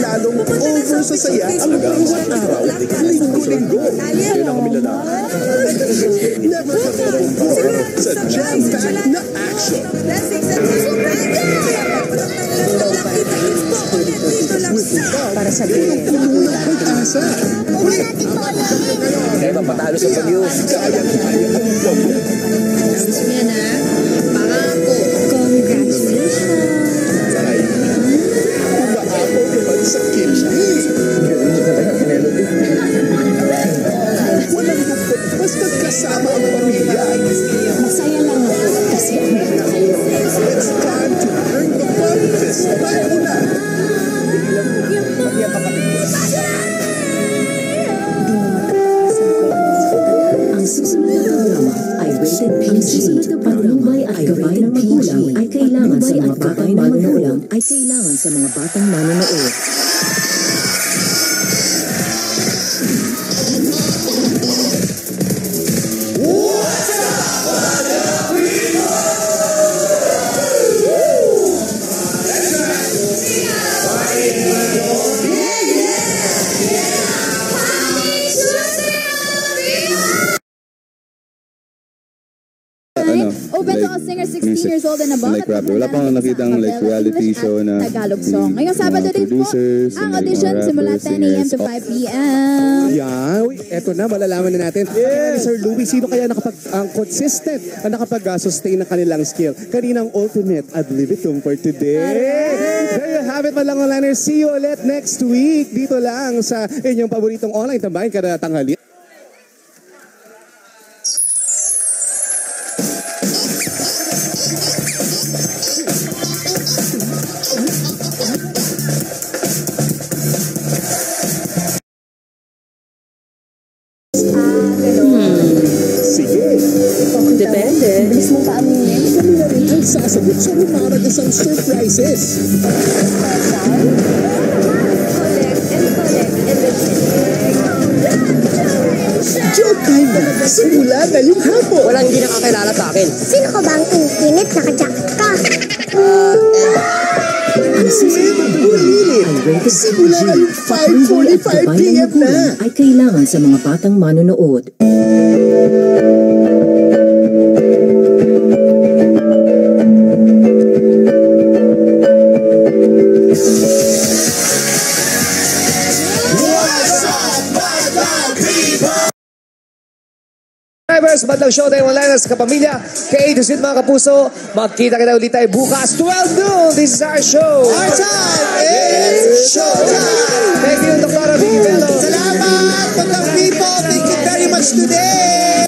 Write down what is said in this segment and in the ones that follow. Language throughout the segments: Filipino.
lalong over sa saya ang bawat araw, linggo-linggo. Kaya na kami lalaki. Never ka more sa jam-packed na action. Para sa din. Pag-asa. Kaya mapatalo sa pag-iyo. Gusto niya na, pangako. Congratulations. Ay, umaabot naman sa kimchi. Walang lupot, basta kasama ang pamilya. Masaya lang ako kasi ang kayo. It's time to bring the fun this time na. Ang susunod na programa ay rated PG. Patnubay at gabay ng magulang ay kailangan sa mga batang manonood. Open to all singers 16 years old and above. Like rapper. Wala pang nakitang like reality show na Tagalog song. Ngayong Sabado din po ang audition simula 10 a.m. to 5 p.m. Yan. Uy, eto na, malalaman na natin. Yes. Sir Louie, sino kaya consistent ang nakapag-sustain ng kanilang skill? Kaninang ultimate ad libitum for today. There you have it, Malangolaners. See you ulit next week. Dito lang sa inyong paboritong online tambahin kada tanghali. Depende. Bilis mong paaminin. Kami na rin ang sasagot sa rumaragasang surprises. Joke time na! Simula na yung hapon! Walang hindi nakakilala sa akin. Sino ka ba ang init? Naka-jacket ka. Ang susunod na Ulilit! Simula na yung 5:45 p.m. na! ay kailangan sa mga batang manonood. Drivers, Badlang Show tayo online sa kapamilya. Kay A to Z mga kapuso, magkita-kita ulit tayo bukas 12 noon. This is our show. Our time is showtime! Thank you, Dr. Vicky Bello. Salamat, Badlang people! Thank you very much today!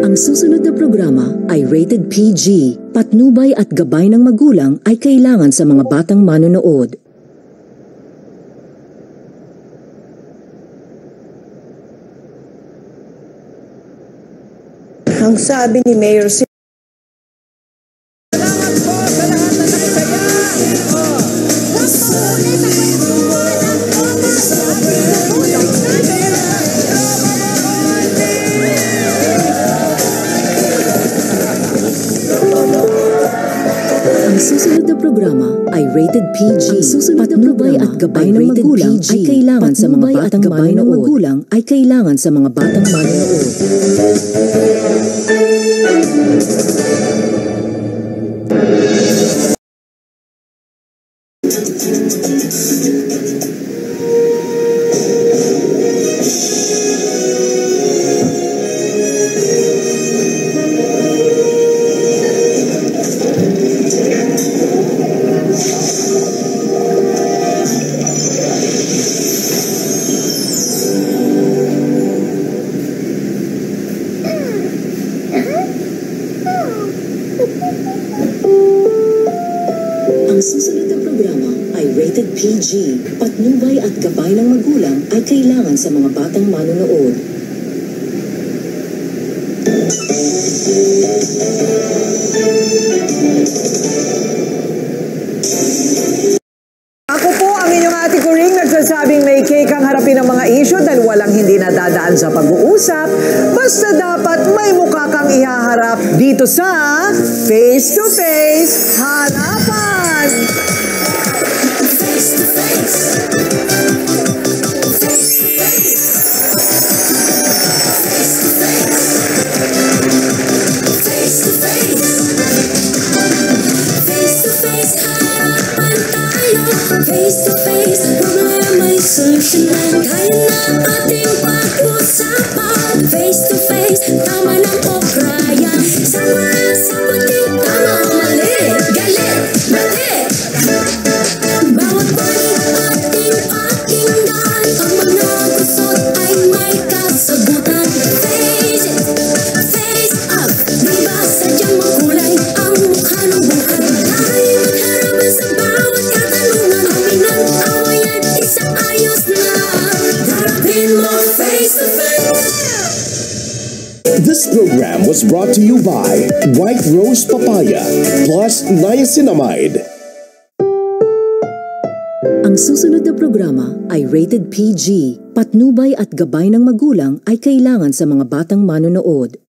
Ang susunod na programa ay rated PG. Patnubay at gabay ng magulang ay kailangan sa mga batang manonood. Ang sabi ni Mayor Ang susunod na programa ay rated PG. Ang susunod na patnubay at gabay ng magulang ay kailangan sa mga batang manonood. Ay kailangan sa mga batang manonood. Ang susunod na programa ay rated PG. Patnubay at gabay ng magulang ay kailangan sa mga batang manonood. Ako po daan sa pag-uusap, basta dapat may mukha kang ihaharap dito sa Face to Face Harapan! Face to face, problema'y solusyonan. Kaya na ating pag-usapan. Face to face, tama lang o kraya. Sama sa puting tama o mali. Galit, mali. Bawat panig ating pakinggan. Ang mga gusot ay may kasagutan. Face it, face up. Diba sadyang makulay ang mukha ng buhay. Tayo magharapan sa bawat katanungan. Aminang awayan, isang ayos na. Harapin mo face to face. This program was brought to you by White Rose Papaya plus Niacinamide. Ang susunod na programa ay rated PG. Patnubay at gabay ng magulang ay kailangan sa mga batang manonood.